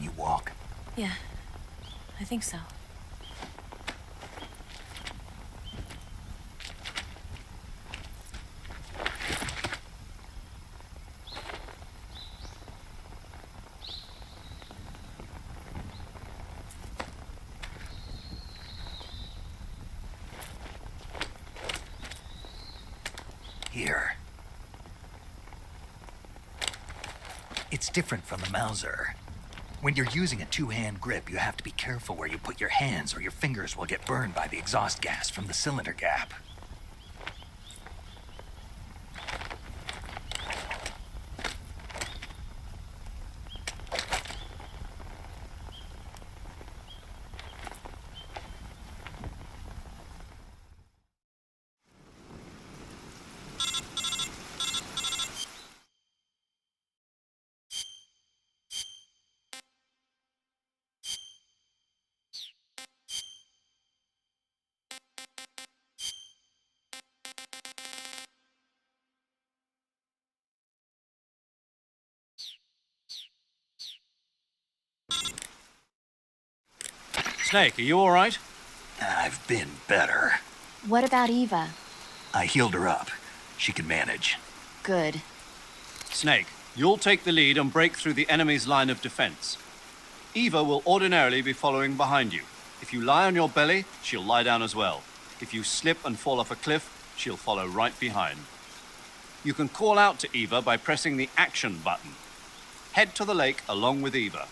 you walk? Yeah, I think so. Here. It's different from the Mauser. When you're using a two-hand grip, you have to be careful where you put your hands or your fingers will get burned by the exhaust gas from the cylinder gap. Snake, are you all right? I've been better. What about Eva? I healed her up. She can manage. Good. Snake, you'll take the lead and break through the enemy's line of defense. Eva will ordinarily be following behind you. If you lie on your belly, she'll lie down as well. If you slip and fall off a cliff, she'll follow right behind. You can call out to Eva by pressing the action button. Head to the lake along with Eva.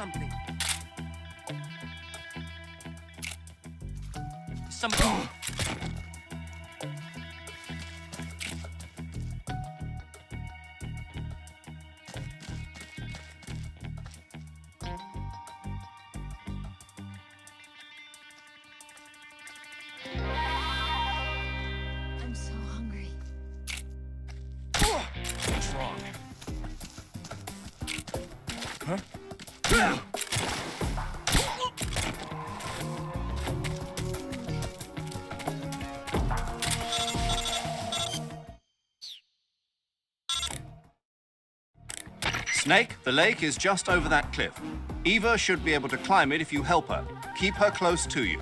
something. Somebody. I'm so hungry. What's wrong? Huh? Snake, the lake is just over that cliff. Eva should be able to climb it if you help her. Keep her close to you.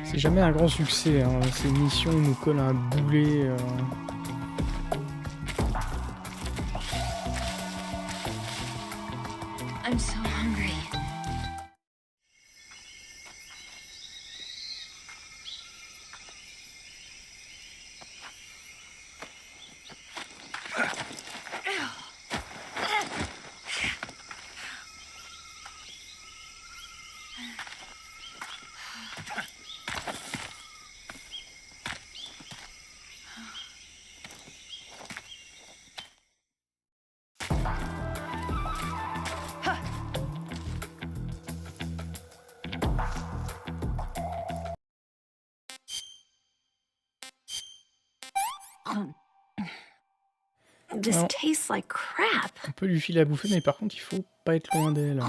C'est jamais un grand succès, hein. Ces missions nous collent un boulet. I'm so hungry. This Non. tastes like crap. On peut lui filer à bouffer, mais par contre, il faut pas être loin d'elle.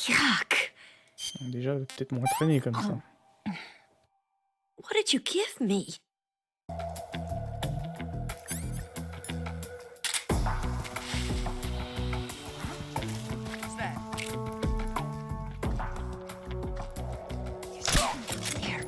Yuck. Donc déjà, peut-être moins traîner comme ça. What did you give me? What's that? Here.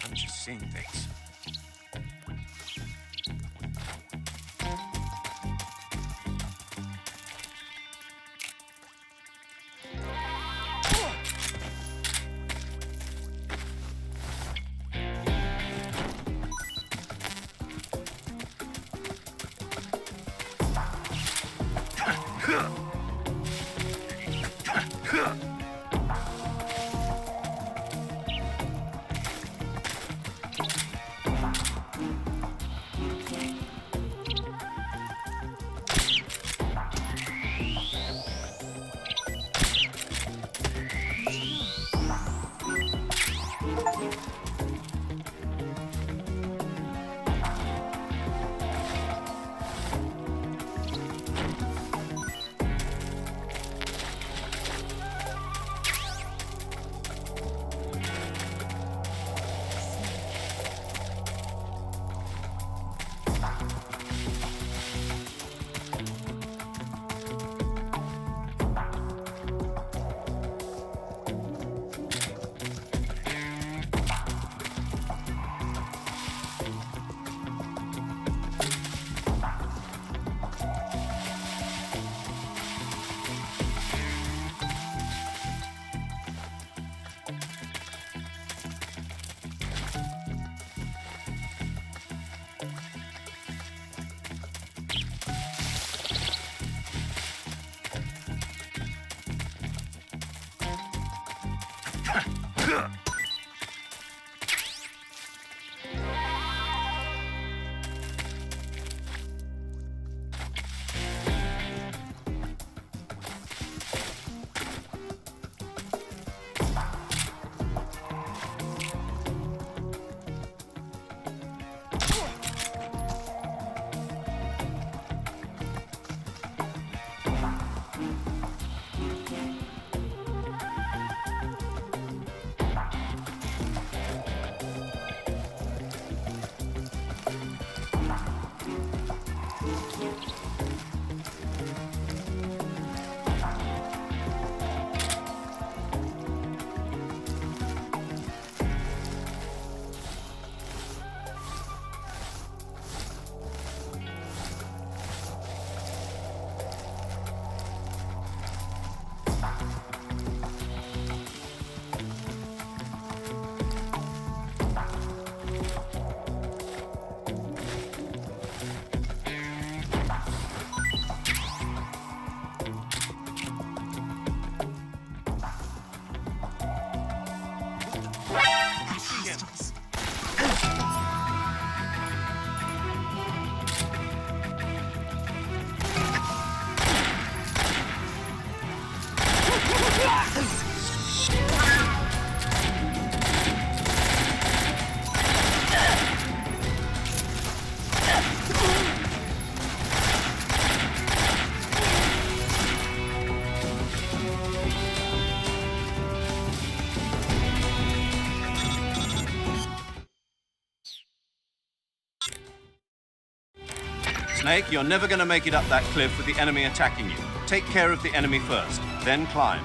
I'm just seeing things. Snake, you're never going to make it up that cliff with the enemy attacking you. Take care of the enemy first, then climb.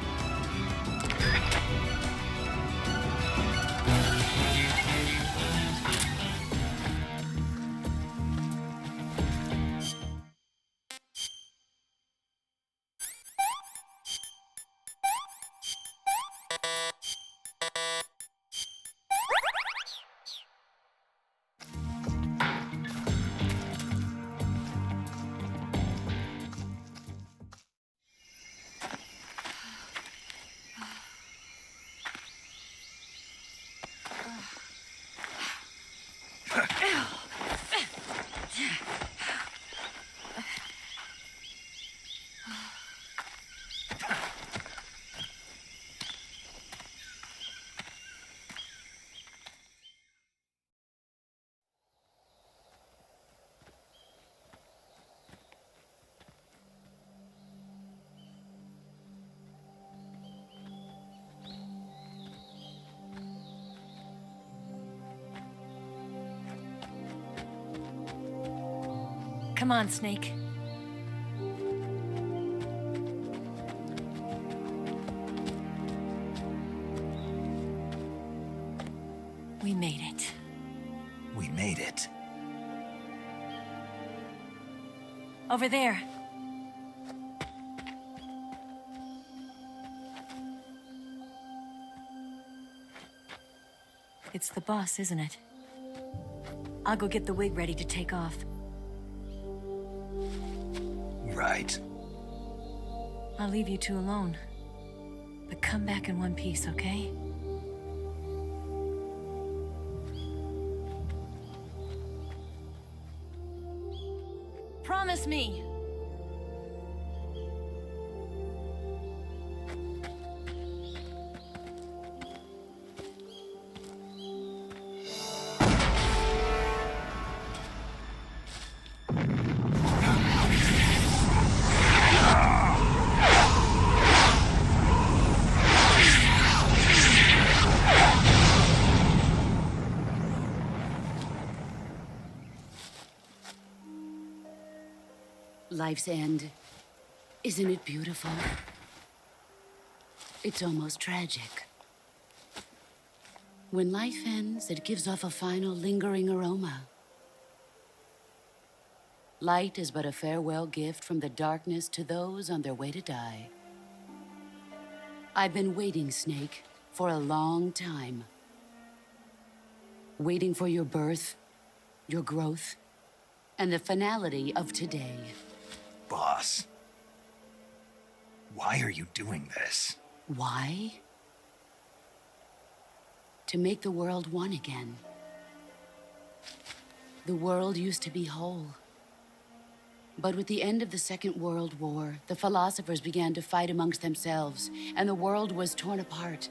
Come on, Snake. We made it. We made it. Over there. It's the boss, isn't it? I'll go get the wig ready to take off. Right. I'll leave you two alone. But come back in one piece, okay? Promise me! Life's end. Isn't it beautiful? It's almost tragic. When life ends, it gives off a final lingering aroma. Light is but a farewell gift from the darkness to those on their way to die. I've been waiting, Snake, for a long time. Waiting for your birth, your growth, and the finality of today. Boss. Why are you doing this? Why? To make the world one again. The world used to be whole. But with the end of the Second World War, the philosophers began to fight amongst themselves, and the world was torn apart.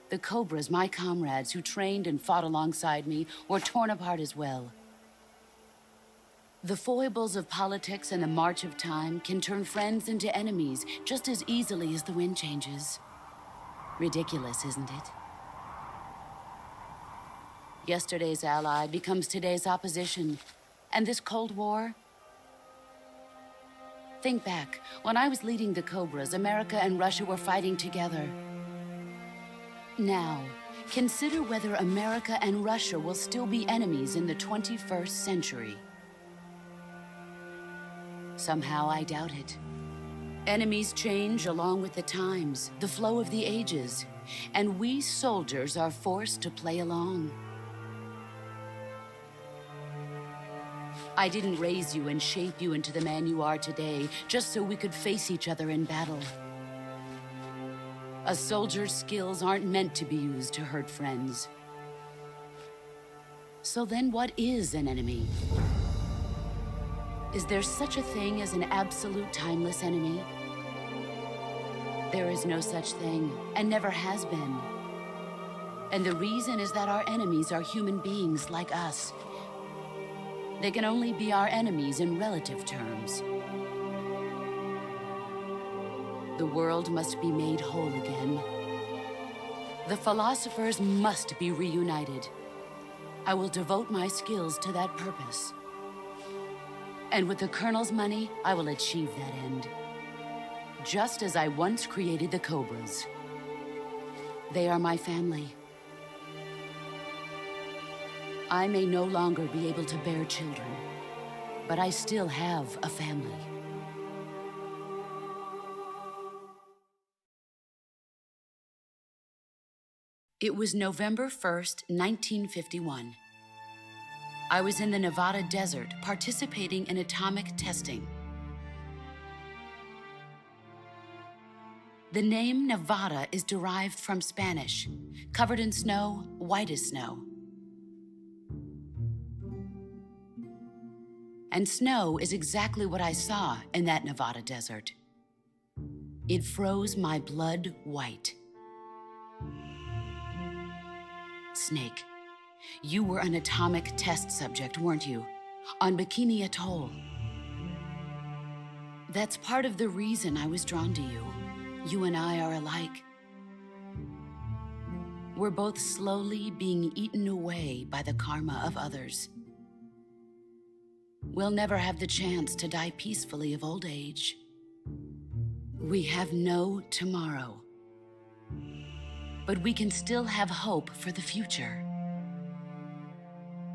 The Cobras, my comrades who trained and fought alongside me, were torn apart as well. The foibles of politics and the march of time can turn friends into enemies just as easily as the wind changes. Ridiculous, isn't it? Yesterday's ally becomes today's opposition. And this Cold War? Think back. When I was leading the Cobras, America and Russia were fighting together. Now, consider whether America and Russia will still be enemies in the 21st century. Somehow I doubt it. Enemies change along with the times, the flow of the ages, and we soldiers are forced to play along. I didn't raise you and shape you into the man you are today just so we could face each other in battle. A soldier's skills aren't meant to be used to hurt friends. So then what is an enemy? Is there such a thing as an absolute timeless enemy? There is no such thing, and never has been. And the reason is that our enemies are human beings like us. They can only be our enemies in relative terms. The world must be made whole again. The philosophers must be reunited. I will devote my skills to that purpose. And with the Colonel's money, I will achieve that end. Just as I once created the Cobras. They are my family. I may no longer be able to bear children, but I still have a family. It was November 1st, 1951. I was in the Nevada desert participating in atomic testing. The name Nevada is derived from Spanish, covered in snow, white as snow. And snow is exactly what I saw in that Nevada desert. It froze my blood white. Snake, you were an atomic test subject, weren't you? On Bikini Atoll. That's part of the reason I was drawn to you. You and I are alike. We're both slowly being eaten away by the karma of others. We'll never have the chance to die peacefully of old age. We have no tomorrow. But we can still have hope for the future.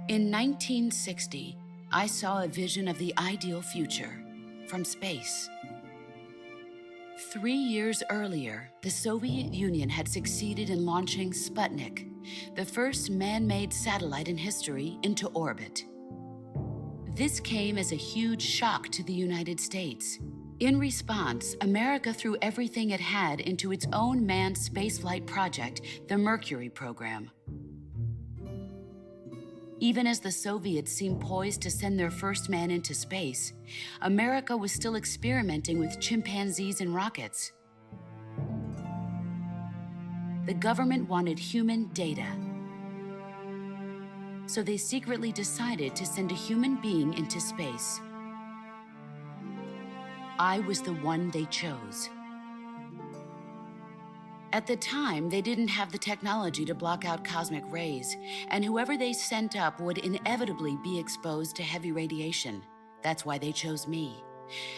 In 1960, I saw a vision of the ideal future from space. 3 years earlier, the Soviet Union had succeeded in launching Sputnik, the first man-made satellite in history, into orbit. This came as a huge shock to the United States. In response, America threw everything it had into its own manned spaceflight project, the Mercury program. Even as the Soviets seemed poised to send their first man into space, America was still experimenting with chimpanzees and rockets. The government wanted human data. So they secretly decided to send a human being into space. I was the one they chose. At the time, they didn't have the technology to block out cosmic rays, and whoever they sent up would inevitably be exposed to heavy radiation. That's why they chose me.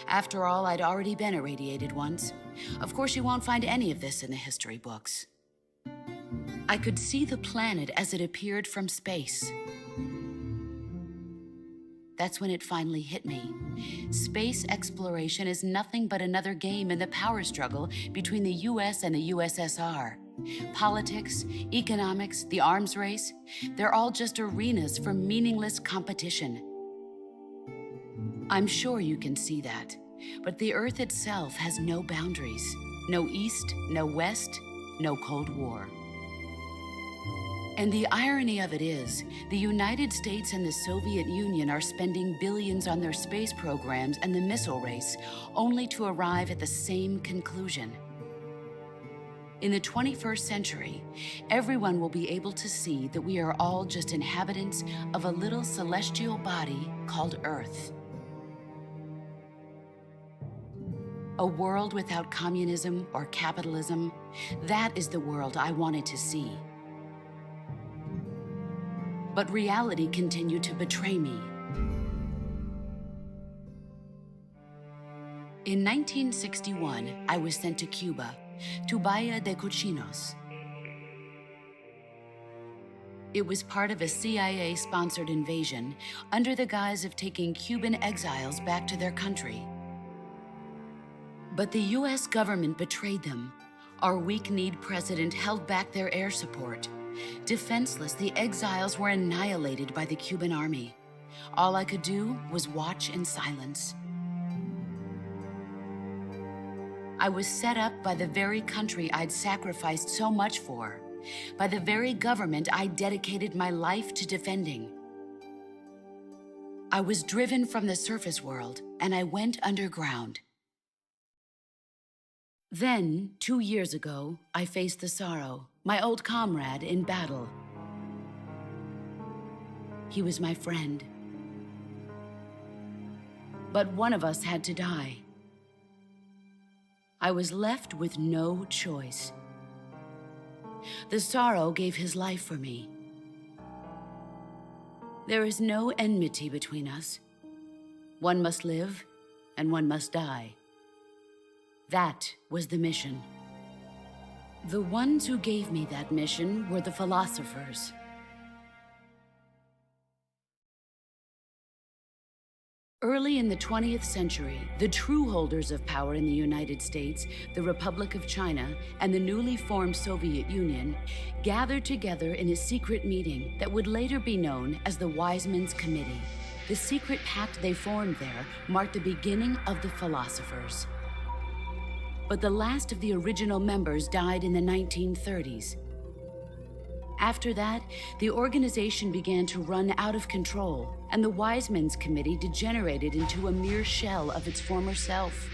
After all, I'd already been irradiated once. Of course, you won't find any of this in the history books. I could see the planet as it appeared from space. That's when it finally hit me. Space exploration is nothing but another game in the power struggle between the US and the USSR. Politics, economics, the arms race, they're all just arenas for meaningless competition. I'm sure you can see that, but the Earth itself has no boundaries. No East, no West, no Cold War. And the irony of it is, the United States and the Soviet Union are spending billions on their space programs and the missile race, only to arrive at the same conclusion. In the 21st century, everyone will be able to see that we are all just inhabitants of a little celestial body called Earth. A world without communism or capitalism, that is the world I wanted to see. But reality continued to betray me. In 1961, I was sent to Cuba, to Bahia de Cochinos. It was part of a CIA-sponsored invasion under the guise of taking Cuban exiles back to their country. But the US government betrayed them. Our weak-kneed president held back their air support. Defenseless, the exiles were annihilated by the Cuban army. All I could do was watch in silence. I was set up by the very country I'd sacrificed so much for, by the very government I dedicated my life to defending. I was driven from the surface world, and I went underground. Then, 2 years ago, I faced the sorrow, my old comrade in battle. He was my friend. But one of us had to die. I was left with no choice. The sorrow gave his life for me. There is no enmity between us. One must live, and one must die. That was the mission. The ones who gave me that mission were the philosophers. Early in the 20th century, the true holders of power in the United States, the Republic of China, and the newly formed Soviet Union gathered together in a secret meeting that would later be known as the Wise Men's Committee. The secret pact they formed there marked the beginning of the philosophers. But the last of the original members died in the 1930s. After that, the organization began to run out of control, and the Wise Men's Committee degenerated into a mere shell of its former self.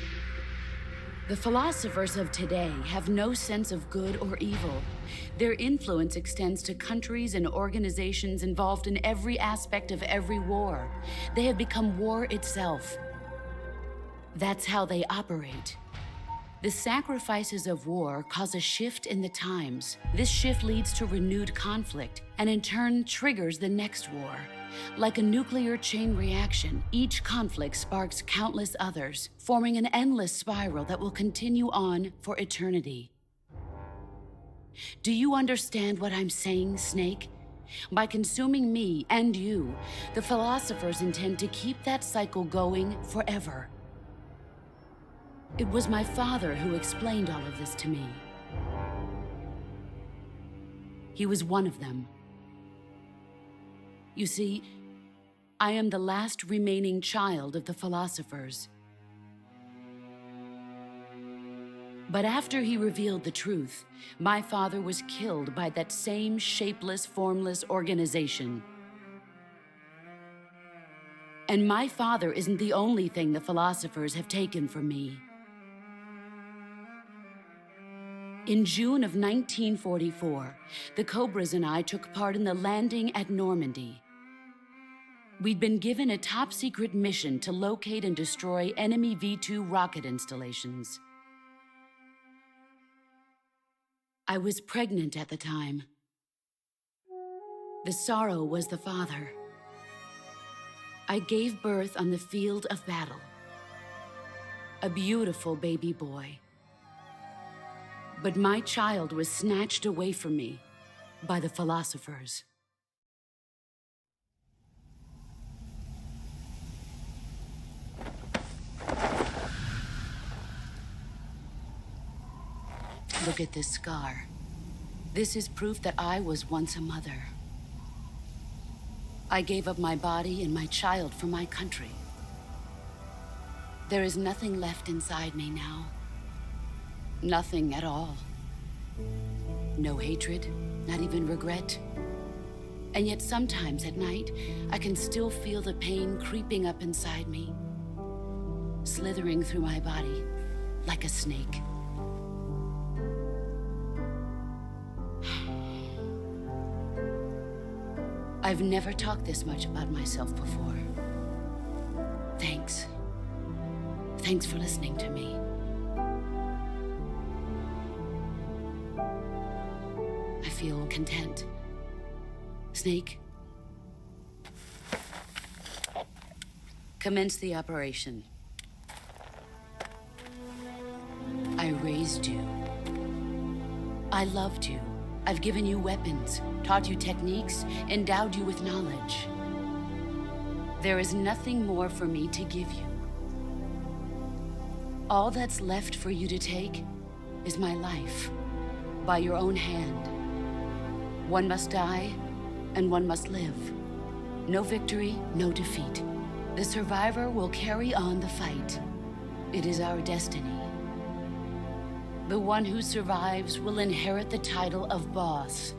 The philosophers of today have no sense of good or evil. Their influence extends to countries and organizations involved in every aspect of every war. They have become war itself. That's how they operate. The sacrifices of war cause a shift in the times. This shift leads to renewed conflict, and in turn triggers the next war. Like a nuclear chain reaction, each conflict sparks countless others, forming an endless spiral that will continue on for eternity. Do you understand what I'm saying, Snake? By consuming me and you, the philosophers intend to keep that cycle going forever. It was my father who explained all of this to me. He was one of them. You see, I am the last remaining child of the philosophers. But after he revealed the truth, my father was killed by that same shapeless, formless organization. And my father isn't the only thing the philosophers have taken from me. In June of 1944, the Cobras and I took part in the landing at Normandy. We'd been given a top-secret mission to locate and destroy enemy V-2 rocket installations. I was pregnant at the time. The sorrow was the father. I gave birth on the field of battle. A beautiful baby boy. But my child was snatched away from me by the philosophers. Look at this scar. This is proof that I was once a mother. I gave up my body and my child for my country. There is nothing left inside me now. Nothing at all. No hatred, not even regret. And yet sometimes at night, I can still feel the pain creeping up inside me, slithering through my body like a snake. I've never talked this much about myself before. Thanks. Thanks for listening to me. I feel content. Snake, commence the operation. I raised you. I loved you. I've given you weapons, taught you techniques, endowed you with knowledge. There is nothing more for me to give you. All that's left for you to take is my life, by your own hand. One must die, and one must live. No victory, no defeat. The survivor will carry on the fight. It is our destiny. The one who survives will inherit the title of boss.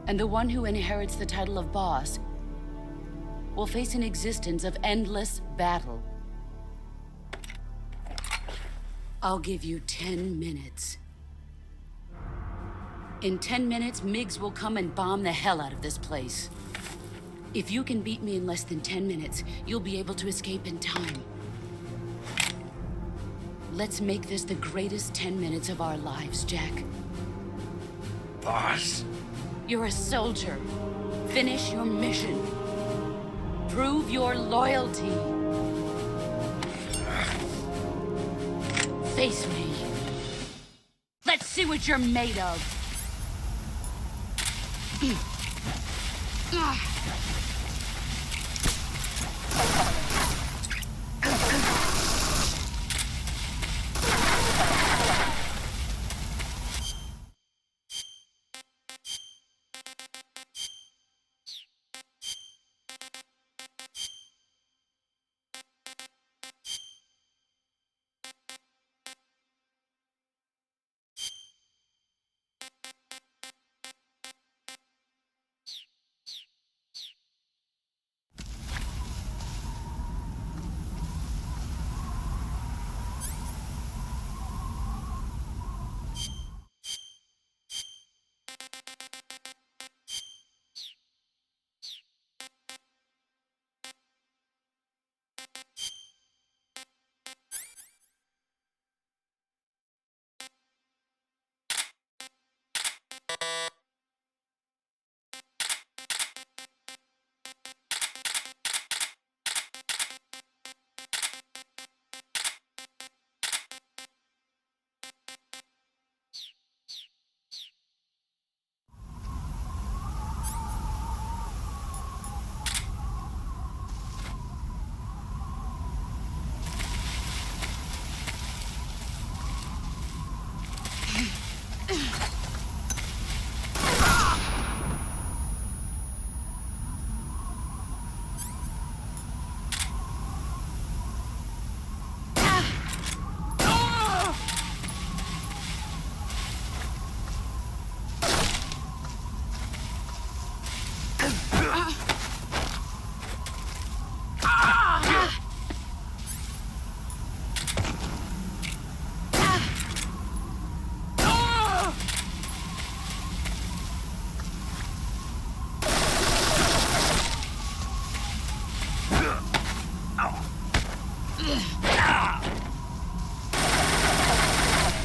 And the one who inherits the title of boss will face an existence of endless battle. I'll give you 10 minutes. In 10 minutes, MiGs will come and bomb the hell out of this place. If you can beat me in less than 10 minutes, you'll be able to escape in time. Let's make this the greatest 10 minutes of our lives, Jack. Boss. You're a soldier. Finish your mission. Prove your loyalty. Face me. Let's see what you're made of.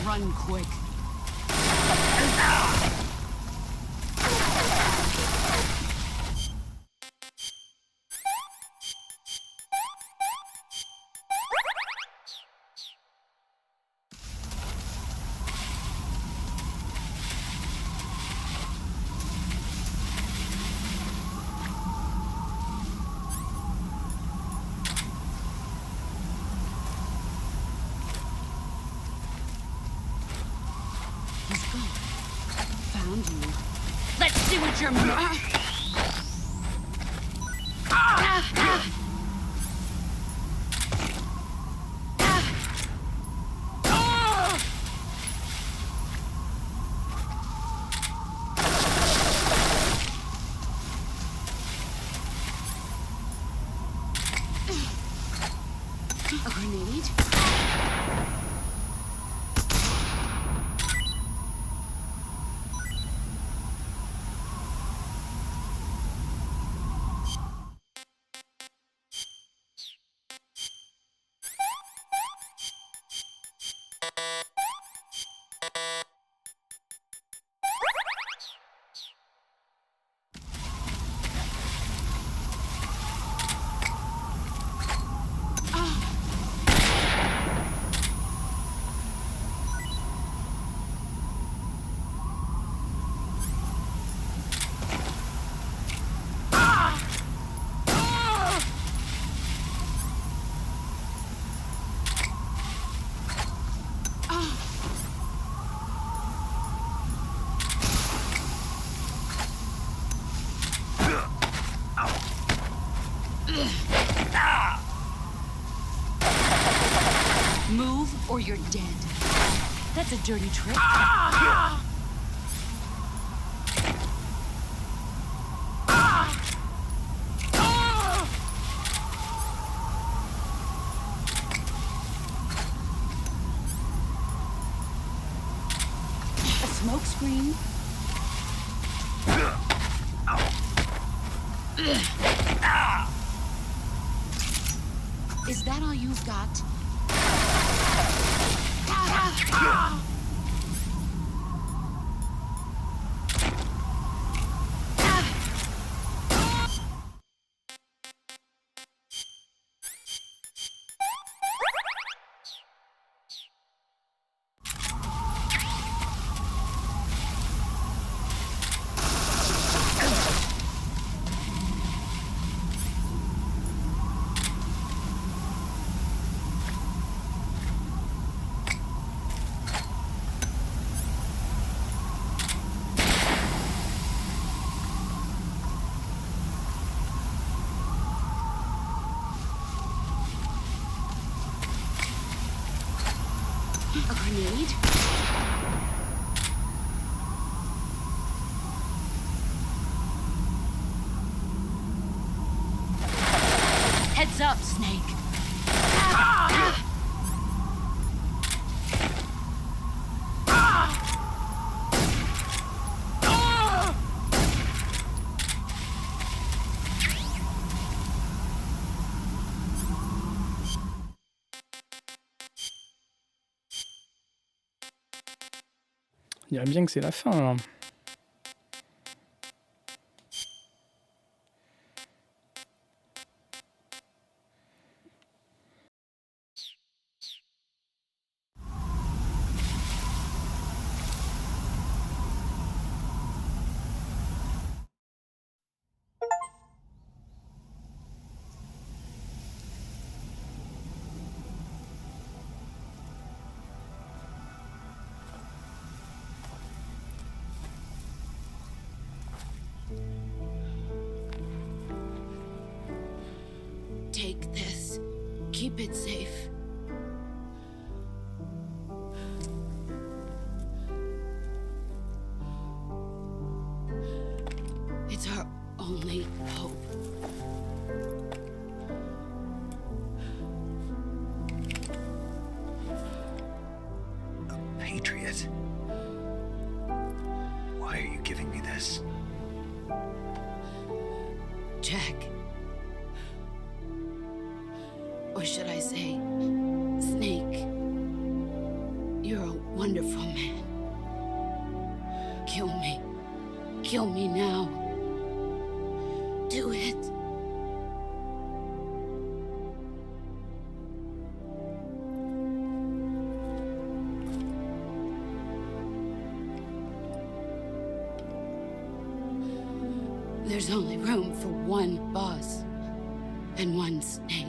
Run quick. Found you. Let's see what you're A grenade? Move or you're dead. That's a dirty trick. A smoke screen? Is that all you've got? grenade? Heads up, Snake. On dirait bien que c'est la fin, là. Take this. Keep it safe. It's our only hope. A patriot? Why are you giving me this? Jack. Or should I say, Snake, you're a wonderful man. Kill me. Kill me now. Do it. There's only room for one boss and one Snake.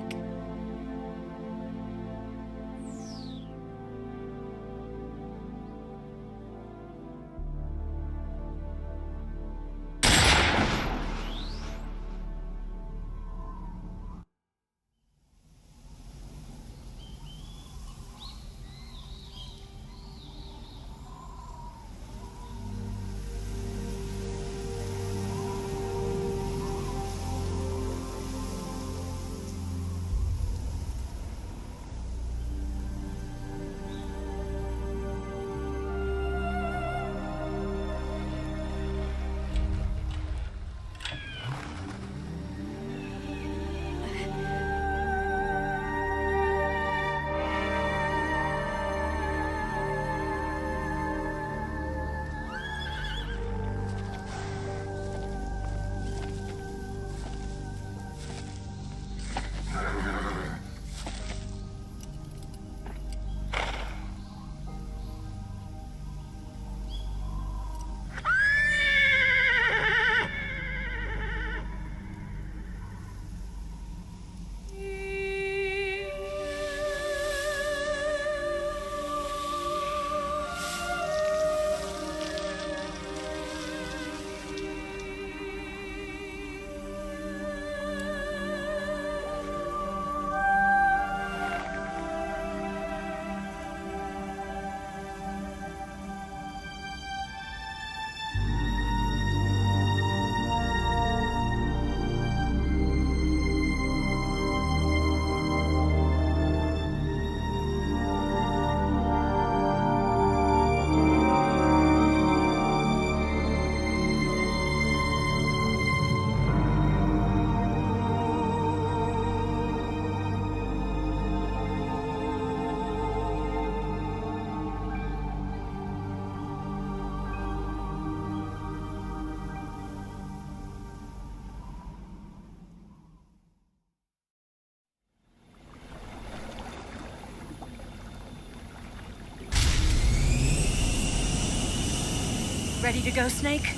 Ready to go, Snake?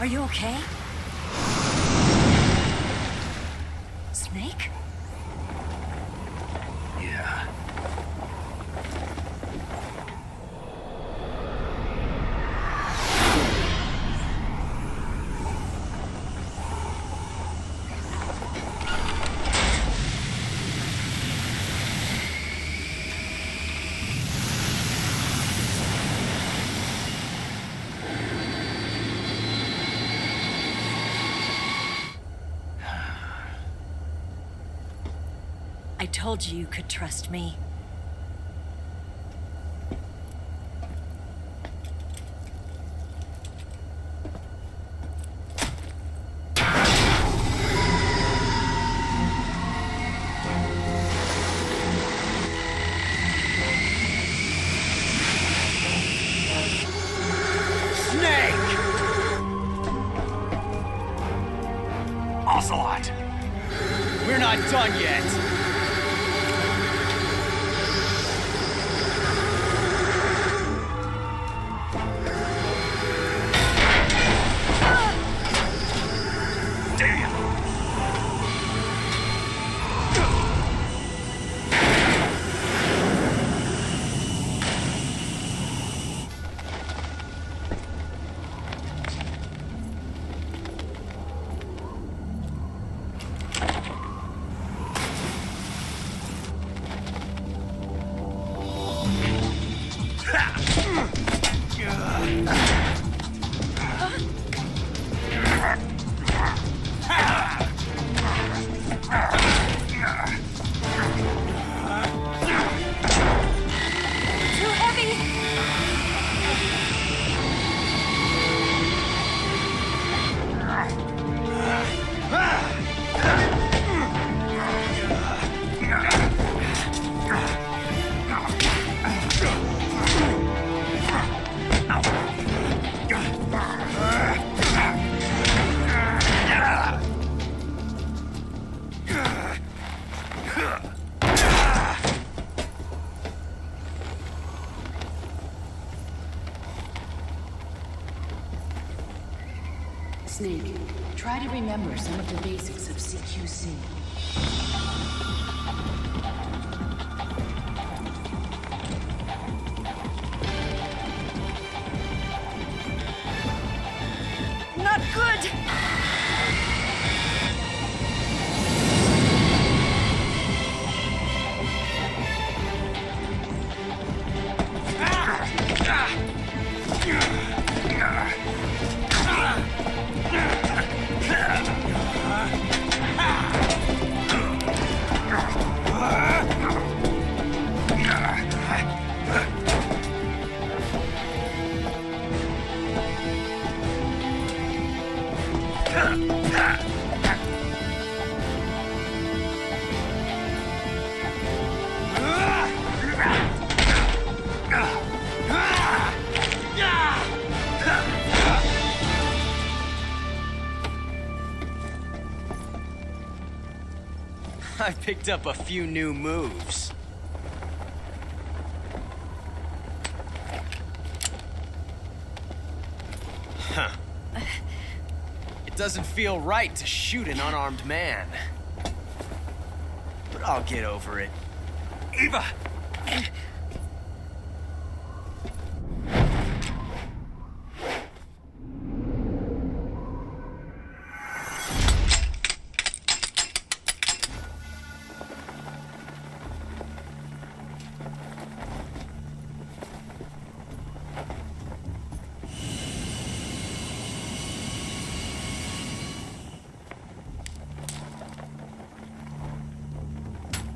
Are you okay? Snake? Yeah. I told you you could trust me. Ocelot! We're not done yet! Damn! Snake, try to remember some of the basics of CQC. Not good! I picked up a few new moves. Huh. It doesn't feel right to shoot an unarmed man. But I'll get over it. Eva!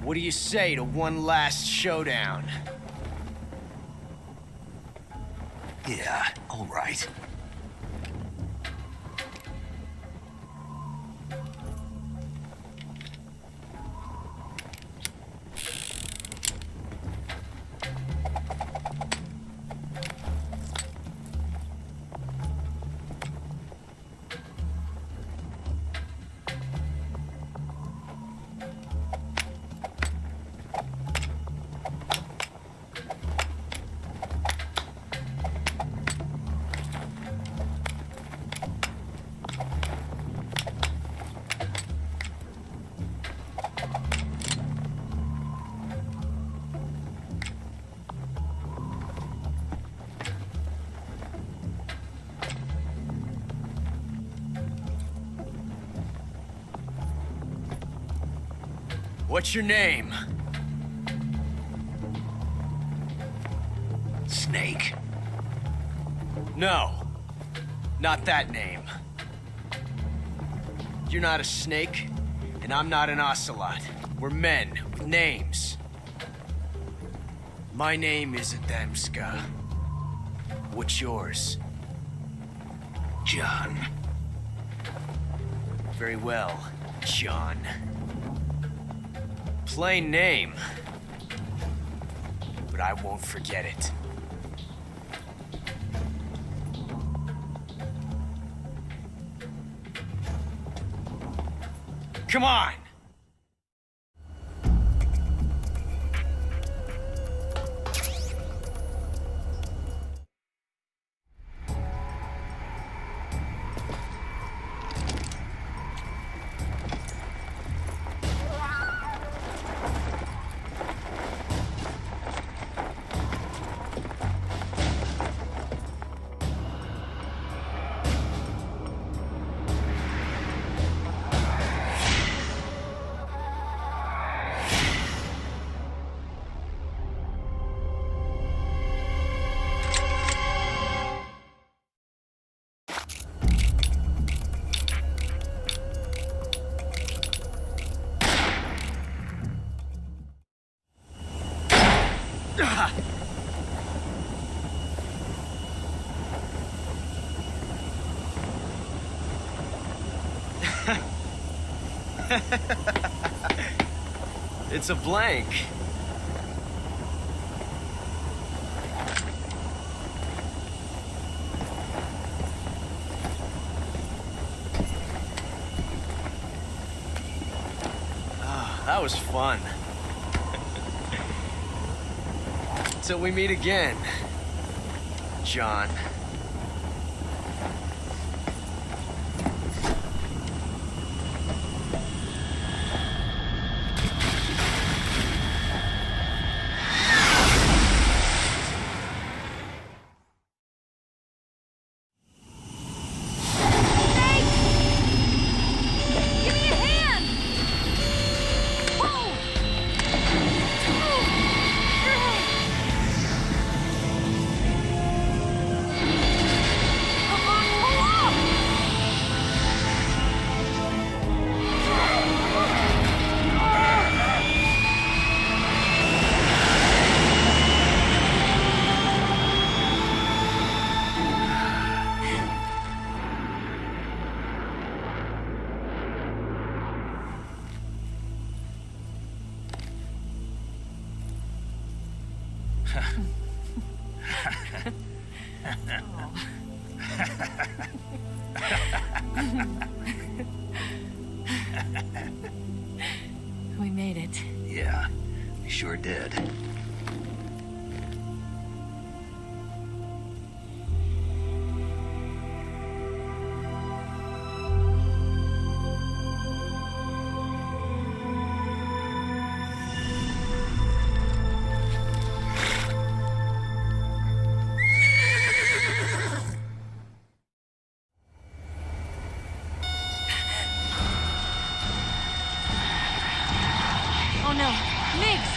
What do you say to one last showdown? Yeah, all right. What's your name? Snake. No, not that name. You're not a snake, and I'm not an ocelot. We're men with names. My name is Adamska. What's yours? John. Very well, John. Plain name. But I won't forget it. Come on! It's a blank. Ah, that was fun. Till we meet again, John. We made it. Yeah, we sure did. Oh no, Migs!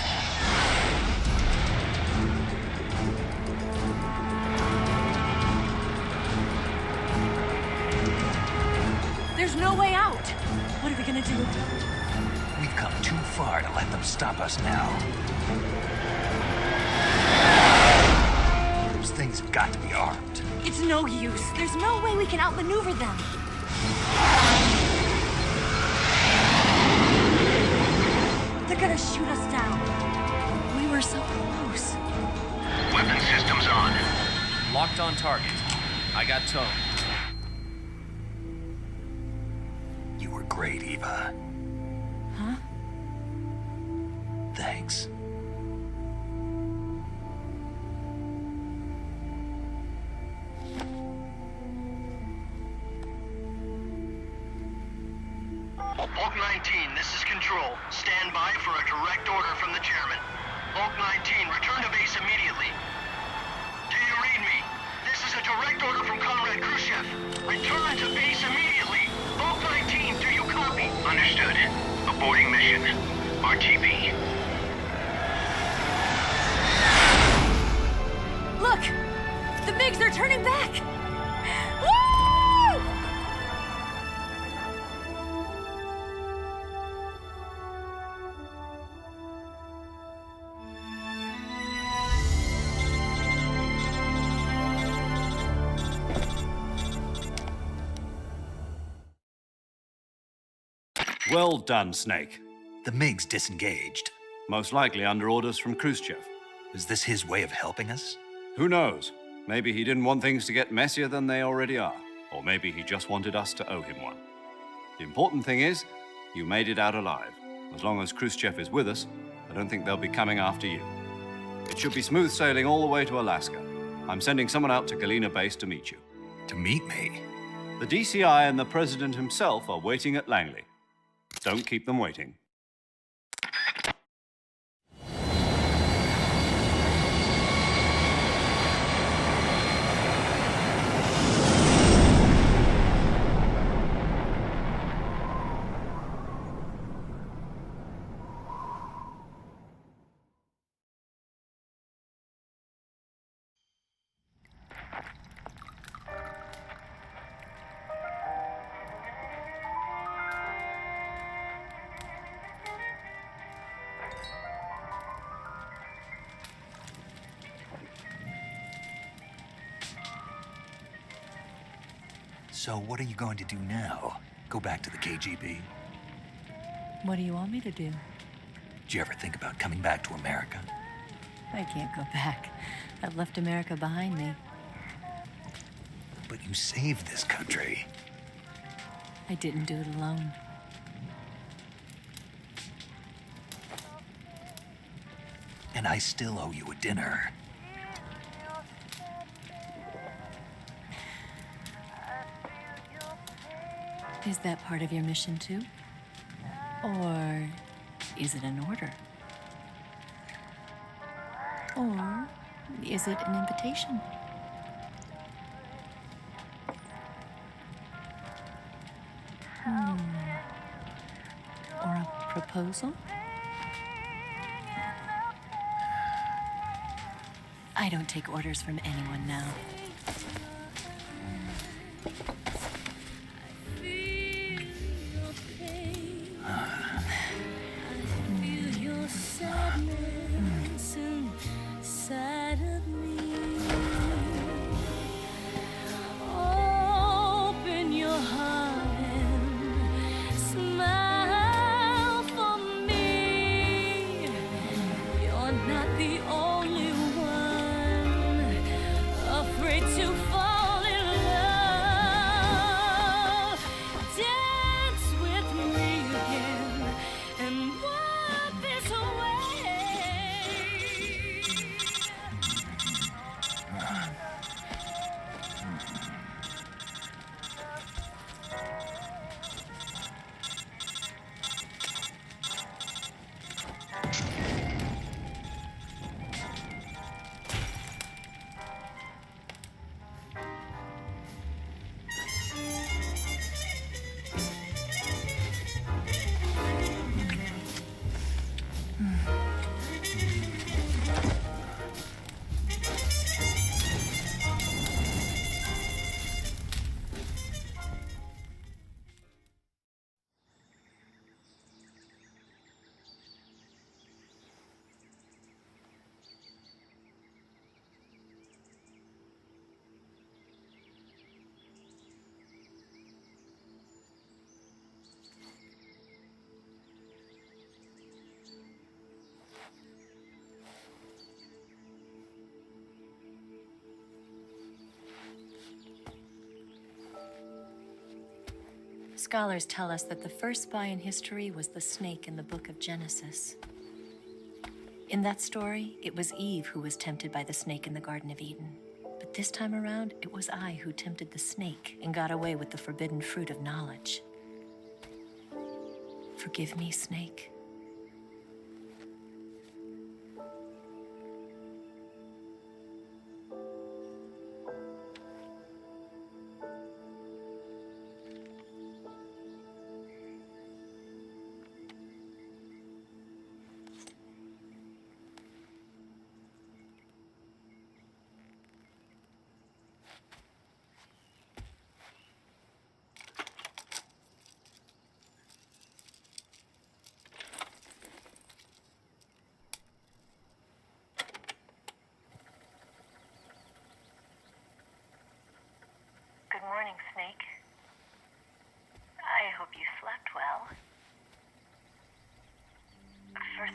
There's no way out! What are we gonna do? We've come too far to let them stop us now. Those things have got to be armed. It's no use. There's no way we can outmaneuver them. They're gonna shoot us down. We were so close. Weapon systems on. Locked on target. I got towed. You were great, Eva. Huh? Thanks. Hulk 19, this is Control. Stand by for a direct order from the chairman. Hulk 19, return to base immediately. Do you read me? This is a direct order from Comrade Khrushchev. Return to base immediately. Hulk 19, do you copy? Understood. Aborting mission. RTB. Look! The MiGs are turning back! Woo! Well done, Snake. The MiG's disengaged. Most likely under orders from Khrushchev. Is this his way of helping us? Who knows? Maybe he didn't want things to get messier than they already are. Or maybe he just wanted us to owe him one. The important thing is, you made it out alive. As long as Khrushchev is with us, I don't think they'll be coming after you. It should be smooth sailing all the way to Alaska. I'm sending someone out to Galena Base to meet you. To meet me? The DCI and the President himself are waiting at Langley. Don't keep them waiting. So what are you going to do now? Go back to the KGB? What do you want me to do? Did you ever think about coming back to America? I can't go back. I've left America behind me. But you saved this country. I didn't do it alone. And I still owe you a dinner. Is that part of your mission too? Or is it an order? Or is it an invitation? Or a proposal? I don't take orders from anyone now. Scholars tell us that the first spy in history was the snake in the book of Genesis. In that story, it was Eve who was tempted by the snake in the Garden of Eden. But this time around, it was I who tempted the snake and got away with the forbidden fruit of knowledge. Forgive me, snake.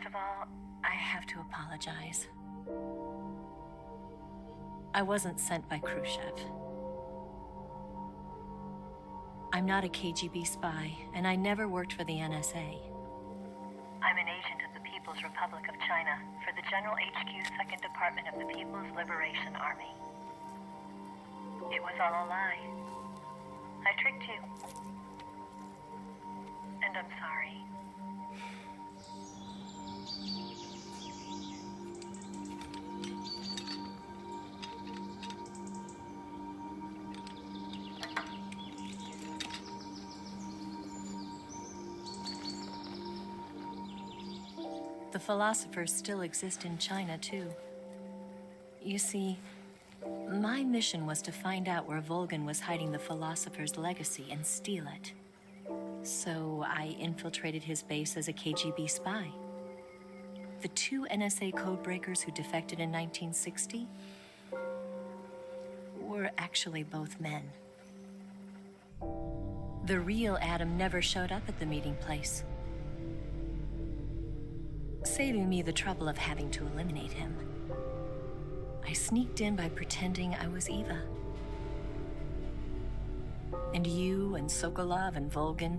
First of all, I have to apologize. I wasn't sent by Khrushchev. I'm not a KGB spy, and I never worked for the NSA. I'm an agent of the People's Republic of China for the General HQ 2nd Department of the People's Liberation Army. It was all a lie. I tricked you. And I'm sorry. The philosophers still exist in China, too. You see, my mission was to find out where Volgin was hiding the philosopher's legacy and steal it. So I infiltrated his base as a KGB spy. The 2 NSA codebreakers who defected in 1960 were actually both men. The real Adam never showed up at the meeting place, saving me the trouble of having to eliminate him. I sneaked in by pretending I was Eva. And you and Sokolov and Volgin,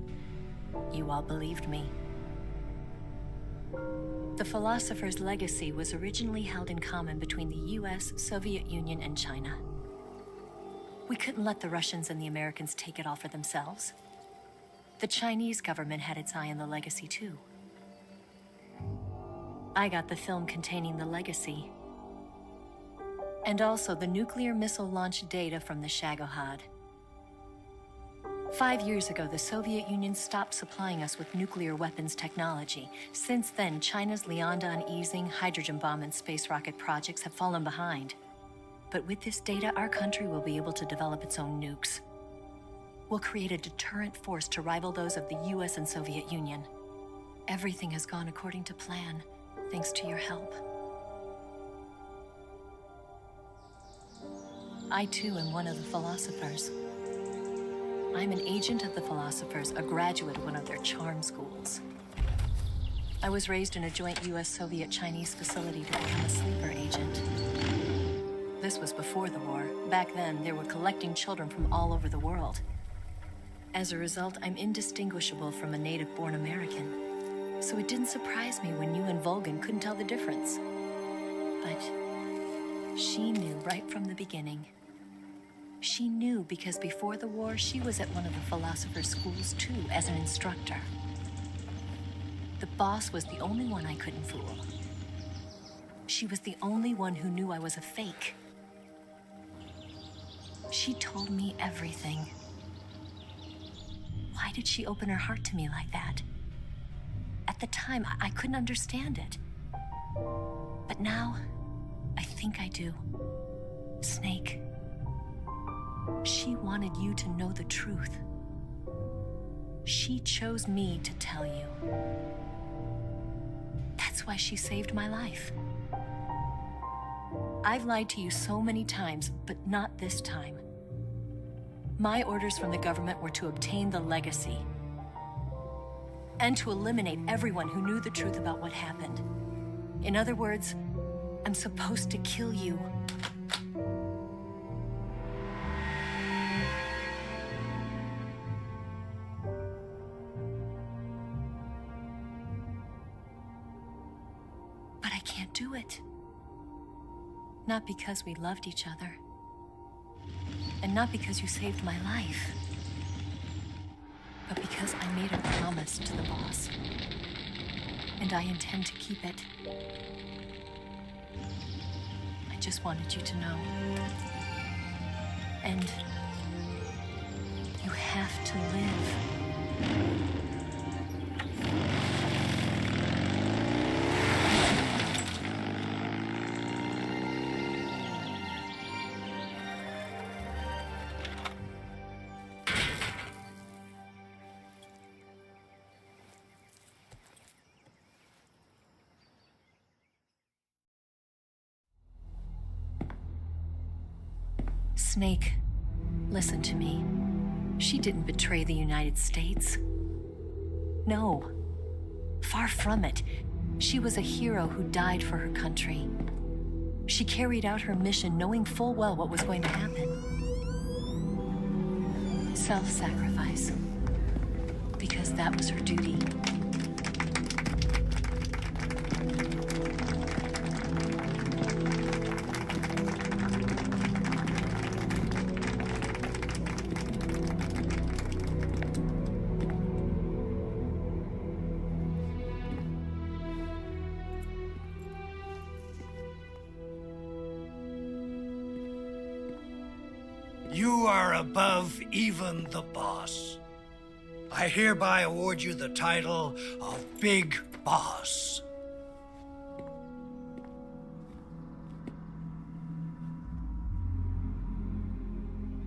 you all believed me. The philosopher's legacy was originally held in common between the US, Soviet Union, and China. We couldn't let the Russians and the Americans take it all for themselves. The Chinese government had its eye on the legacy too. I got the film containing the legacy, and also the nuclear missile launch data from the Shagohod. 5 years ago, the Soviet Union stopped supplying us with nuclear weapons technology. Since then, China's Liaodong easing, hydrogen bomb, and space rocket projects have fallen behind. But with this data, our country will be able to develop its own nukes. We'll create a deterrent force to rival those of the US and Soviet Union. Everything has gone according to plan, thanks to your help. I too am one of the philosophers. I'm an agent of the philosophers, a graduate of one of their charm schools. I was raised in a joint US-Soviet-Chinese facility to become a sleeper agent. This was before the war. Back then, they were collecting children from all over the world. As a result, I'm indistinguishable from a native-born American. So it didn't surprise me when you and Volgin couldn't tell the difference. But she knew right from the beginning. She knew because before the war, she was at one of the philosopher's schools too, as an instructor. The boss was the only one I couldn't fool. She was the only one who knew I was a fake. She told me everything. Why did she open her heart to me like that? At the time, I couldn't understand it. But now, I think I do. Snake. She wanted you to know the truth. She chose me to tell you. That's why she saved my life. I've lied to you so many times, but not this time. My orders from the government were to obtain the legacy and to eliminate everyone who knew the truth about what happened. In other words, I'm supposed to kill you. But I can't do it. Not because we loved each other. And not because you saved my life. But because I made a promise to the boss. And I intend to keep it. I just wanted you to know. And you have to live. Snake, listen to me. She didn't betray the United States. No, far from it. She was a hero who died for her country. She carried out her mission knowing full well what was going to happen. Self-sacrifice. Because that was her duty. You are above even the boss. I hereby award you the title of Big Boss.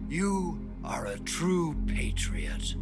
You are a true patriot.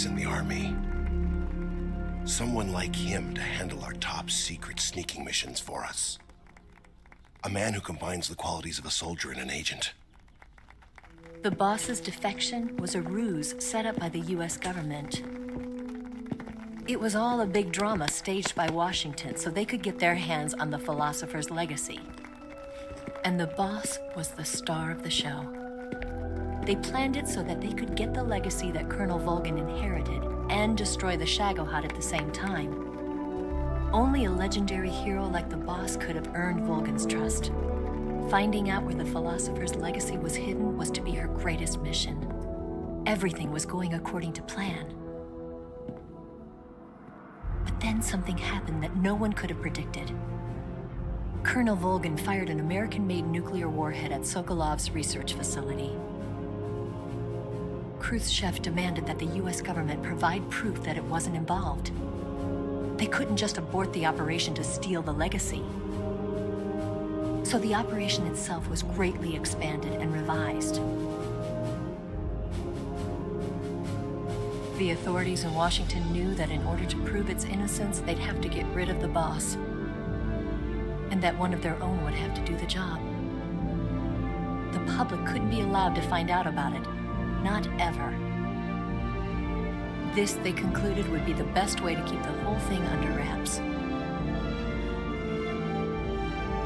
In the army. Someone like him to handle our top secret sneaking missions for us. A man who combines the qualities of a soldier and an agent. The boss's defection was a ruse set up by the US government. It was all a big drama staged by Washington so they could get their hands on the philosopher's legacy. And the boss was the star of the show. They planned it so that they could get the legacy that Colonel Volgin inherited and destroy the Shagohod at the same time. Only a legendary hero like the boss could have earned Volgin's trust. Finding out where the philosopher's legacy was hidden was to be her greatest mission. Everything was going according to plan. But then something happened that no one could have predicted. Colonel Volgin fired an American-made nuclear warhead at Sokolov's research facility. Khrushchev demanded that the US government provide proof that it wasn't involved. They couldn't just abort the operation to steal the legacy. So the operation itself was greatly expanded and revised. The authorities in Washington knew that in order to prove its innocence, they'd have to get rid of the boss, and that one of their own would have to do the job. The public couldn't be allowed to find out about it. Not ever. This, they concluded, would be the best way to keep the whole thing under wraps.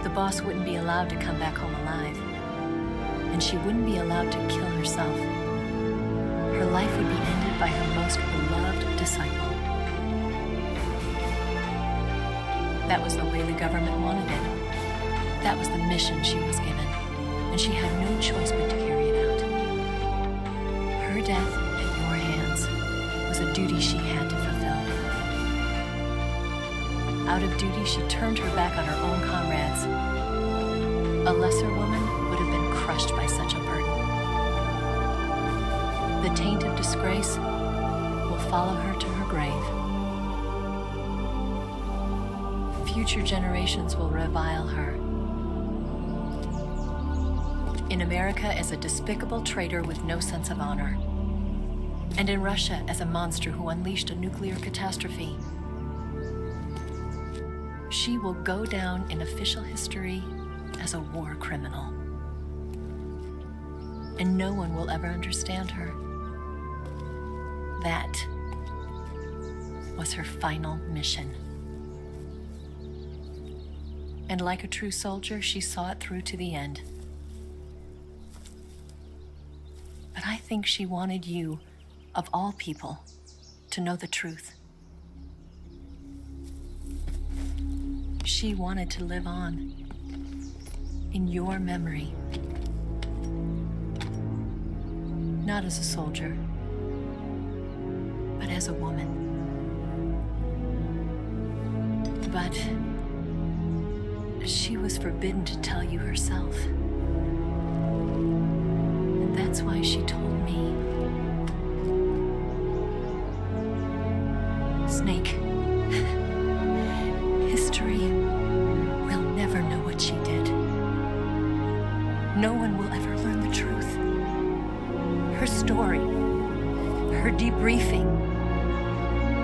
The boss wouldn't be allowed to come back home alive, and she wouldn't be allowed to kill herself. Her life would be ended by her most beloved disciple. That was the way the government wanted it. That was the mission she was given, and she had no choice but to carry it out. Her death at your hands was a duty she had to fulfill. Out of duty, she turned her back on her own comrades. A lesser woman would have been crushed by such a burden. The taint of disgrace will follow her to her grave. Future generations will revile her. In America as a despicable traitor with no sense of honor. And in Russia as a monster who unleashed a nuclear catastrophe. She will go down in official history as a war criminal. And no one will ever understand her. That was her final mission. And like a true soldier, she saw it through to the end. But I think she wanted you, of all people, to know the truth. She wanted to live on. in your memory. Not as a soldier, but as a woman. But she was forbidden to tell you herself. And that's why she told me. Snake, history will never know what she did. No one will ever learn the truth. Her story, her debriefing,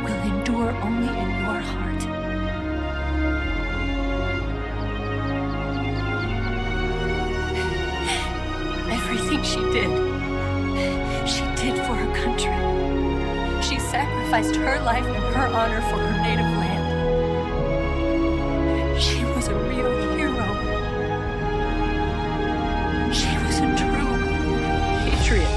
will endure only in your heart. Everything she did for her country. She sacrificed her life and her honor for her native land. She was a real hero. She was a true patriot.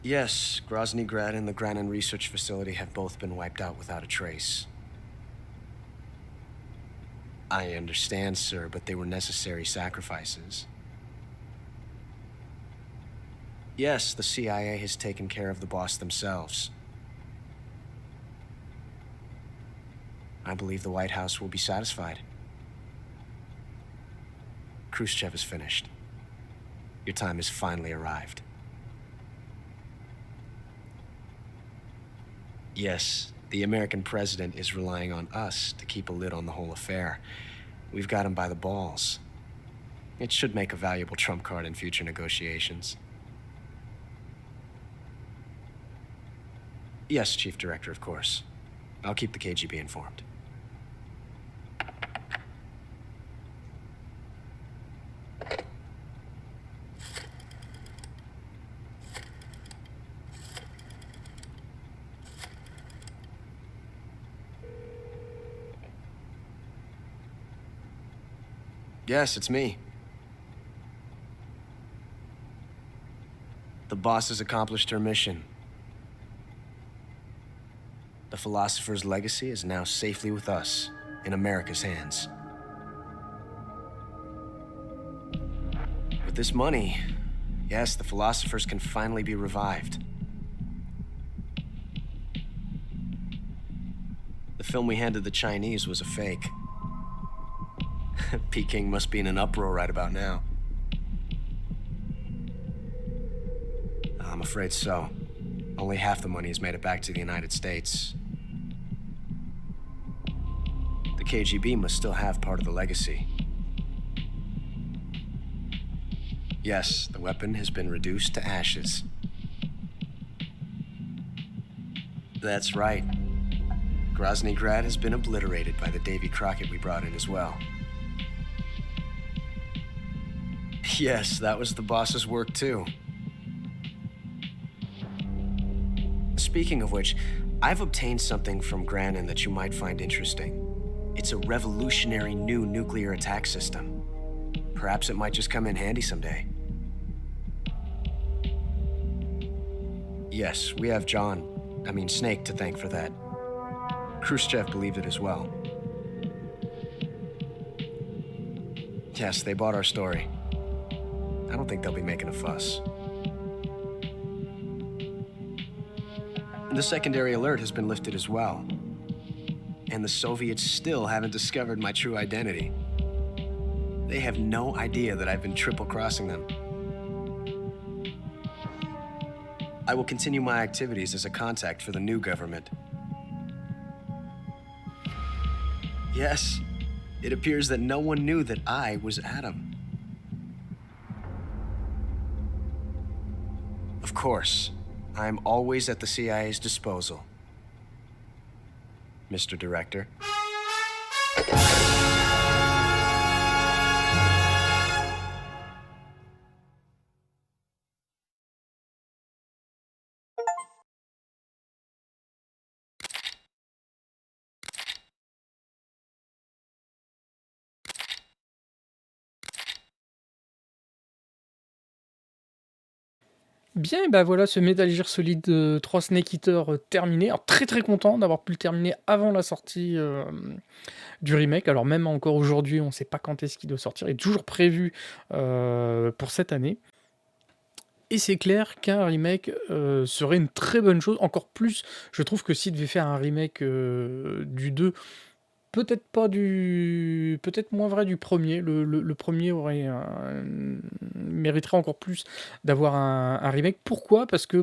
Yes, Grozny Grad and the Granin Research Facility have both been wiped out without a trace. I understand, sir, but they were necessary sacrifices. Yes, the CIA has taken care of the boss themselves. I believe the White House will be satisfied. Khrushchev is finished. Your time has finally arrived. Yes, the American president is relying on us to keep a lid on the whole affair. We've got him by the balls. It should make a valuable trump card in future negotiations. Yes, Chief Director, of course. I'll keep the KGB informed. Yes, it's me. The boss has accomplished her mission. The philosopher's legacy is now safely with us, in America's hands. With this money, yes, the philosophers can finally be revived. The film we handed the Chinese was a fake. Peking must be in an uproar right about now. I'm afraid so. Only half the money has made it back to the United States. The KGB must still have part of the legacy. Yes, the weapon has been reduced to ashes. That's right. Grozny Grad has been obliterated by the Davy Crockett we brought in as well. Yes, that was the boss's work too. Speaking of which, I've obtained something from Granin that you might find interesting. It's a revolutionary new nuclear attack system. Perhaps it might just come in handy someday. Yes, we have Snake to thank for that. Khrushchev believed it as well. Yes, they bought our story. I don't think they'll be making a fuss. The secondary alert has been lifted as well. And the Soviets still haven't discovered my true identity. They have no idea that I've been triple-crossing them. I will continue my activities as a contact for the new government. Yes, it appears that no one knew that I was Adam. Of course, I'm always at the CIA's disposal, Mr. Director. Bien, et bah voilà, ce Metal Gear Solid 3 Snake Eater terminé. Alors très très content d'avoir pu le terminer avant la sortie du remake. Alors même encore aujourd'hui, on ne sait pas quand est-ce qu'il doit sortir. Il est toujours prévu pour cette année. Et c'est clair qu'un remake serait une très bonne chose. Encore plus, je trouve que s'il devait faire un remake du 2, peut-être moins vrai du premier. Le premier mériterait encore plus d'avoir un remake. Pourquoi? Parce que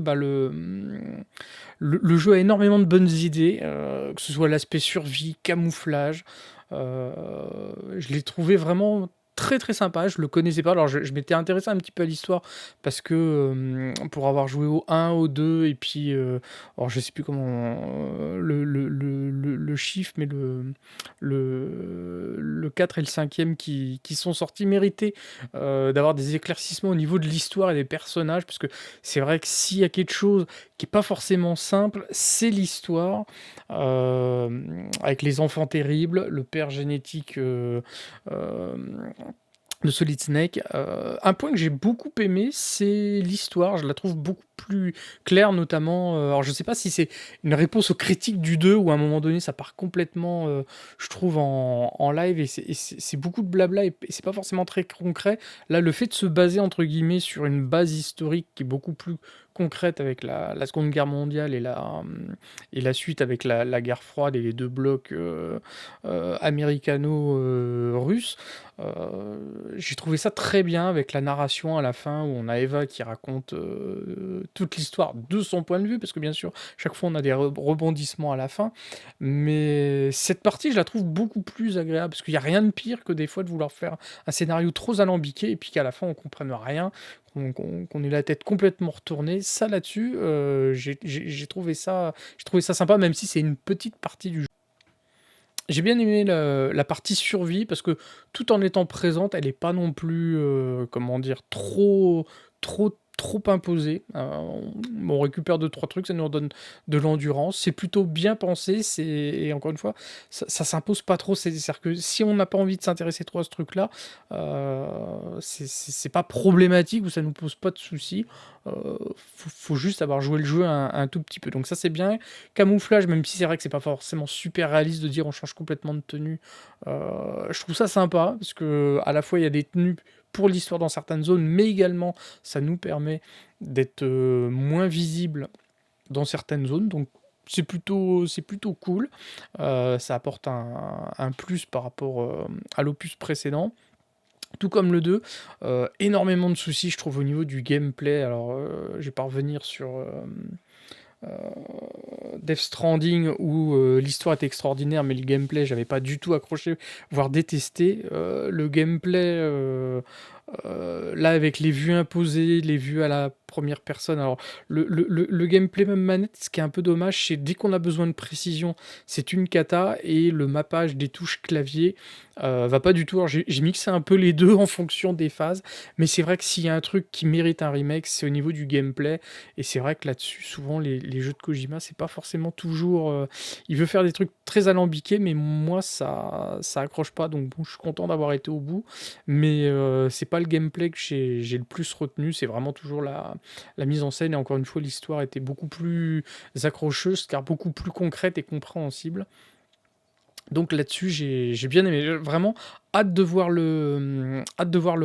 le jeu a énormément de bonnes idées, que ce soit l'aspect survie, camouflage. Je l'ai trouvé vraiment très très sympa, je le connaissais pas. Alors je m'étais intéressé un petit peu à l'histoire parce que pour avoir joué au 1, au 2 et puis alors je sais plus comment le chiffre, mais le 4 et le 5e qui sont sortis méritaient d'avoir des éclaircissements au niveau de l'histoire et des personnages, parce que c'est vrai que s'il y a quelque chose qui est pas forcément simple, c'est l'histoire, avec les enfants terribles, le père génétique de Solid Snake. Un point que j'ai beaucoup aimé, c'est l'histoire. Je la trouve beaucoup plus claire, notamment. Alors, je sais pas si c'est une réponse aux critiques du 2 ou à un moment donné, ça part complètement, je trouve, en live et c'est beaucoup de blabla et c'est pas forcément très concret. Là, le fait de se baser, entre guillemets, sur une base historique qui est beaucoup plus concrète avec la Seconde Guerre mondiale et la suite avec la guerre froide et les deux blocs américano-russes. J'ai trouvé ça très bien avec la narration à la fin où on a Eva qui raconte toute l'histoire de son point de vue, parce que bien sûr, chaque fois on a des rebondissements à la fin, mais cette partie je la trouve beaucoup plus agréable, parce qu'il n'y a rien de pire que des fois de vouloir faire un scénario trop alambiqué et puis qu'à la fin on comprenne rien, qu'on ait la tête complètement retournée. Ça là-dessus, j'ai trouvé ça sympa, même si c'est une petite partie du jeu. J'ai bien aimé la partie survie parce que tout en étant présente, elle est pas non plus, comment dire, trop imposée. On récupère 2-3 trucs, ça nous redonne de l'endurance. C'est plutôt bien pensé, et encore une fois, ça s'impose pas trop. C'est-à-dire que si on n'a pas envie de s'intéresser trop à ce truc-là, c'est pas problématique ou ça nous pose pas de soucis. Faut juste avoir joué le jeu un tout petit peu. Donc ça c'est bien. Camouflage, même si c'est vrai que c'est pas forcément super réaliste de dire on change complètement de tenue, je trouve ça sympa parce que à la fois il y a des tenues pour l'histoire dans certaines zones, mais également ça nous permet d'être moins visible dans certaines zones. Donc c'est plutôt cool. Ça apporte un plus par rapport à l'opus précédent. Tout comme le 2, énormément de soucis, je trouve, au niveau du gameplay. Alors, je vais pas revenir sur Death Stranding, où l'histoire était extraordinaire, mais le gameplay, j'avais pas du tout accroché, voire détesté. Le gameplay, là, avec les vues imposées, les vues à la première personne. Alors, le gameplay même manette, ce qui est un peu dommage, c'est dès qu'on a besoin de précision, c'est une cata, et le mappage des touches clavier va pas du tout. Alors, j'ai mixé un peu les deux en fonction des phases, mais c'est vrai que s'il y a un truc qui mérite un remake, c'est au niveau du gameplay, et c'est vrai que là-dessus, souvent, les jeux de Kojima, c'est pas forcément toujours... il veut faire des trucs très alambiqués, mais moi, ça accroche pas, donc bon, je suis content d'avoir été au bout, mais c'est pas le gameplay que j'ai le plus retenu, c'est vraiment toujours la mise en scène, et encore une fois, l'histoire était beaucoup plus accrocheuse, car beaucoup plus concrète et compréhensible. Donc là-dessus, j'ai bien aimé. Vraiment, hâte de voir le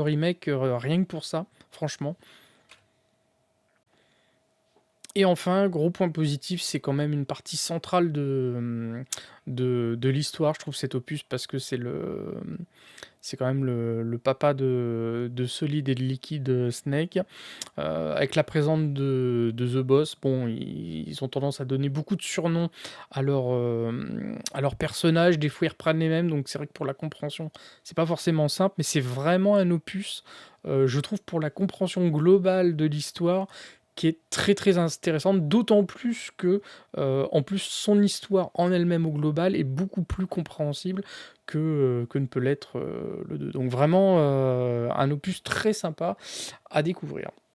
remake, rien que pour ça, franchement. Et enfin, gros point positif, c'est quand même une partie centrale de l'histoire, je trouve, cet opus, parce que c'est quand même le papa de Solid et de Liquid Snake. Avec la présence de The Boss, bon, ils ont tendance à donner beaucoup de surnoms à leur personnage, des fois ils reprennent les mêmes, donc c'est vrai que pour la compréhension, c'est pas forcément simple, mais c'est vraiment un opus, je trouve, pour la compréhension globale de l'histoire, qui est très très intéressante, d'autant plus que en plus son histoire en elle-même au global est beaucoup plus compréhensible que ne peut l'être le 2. Donc vraiment un opus très sympa à découvrir.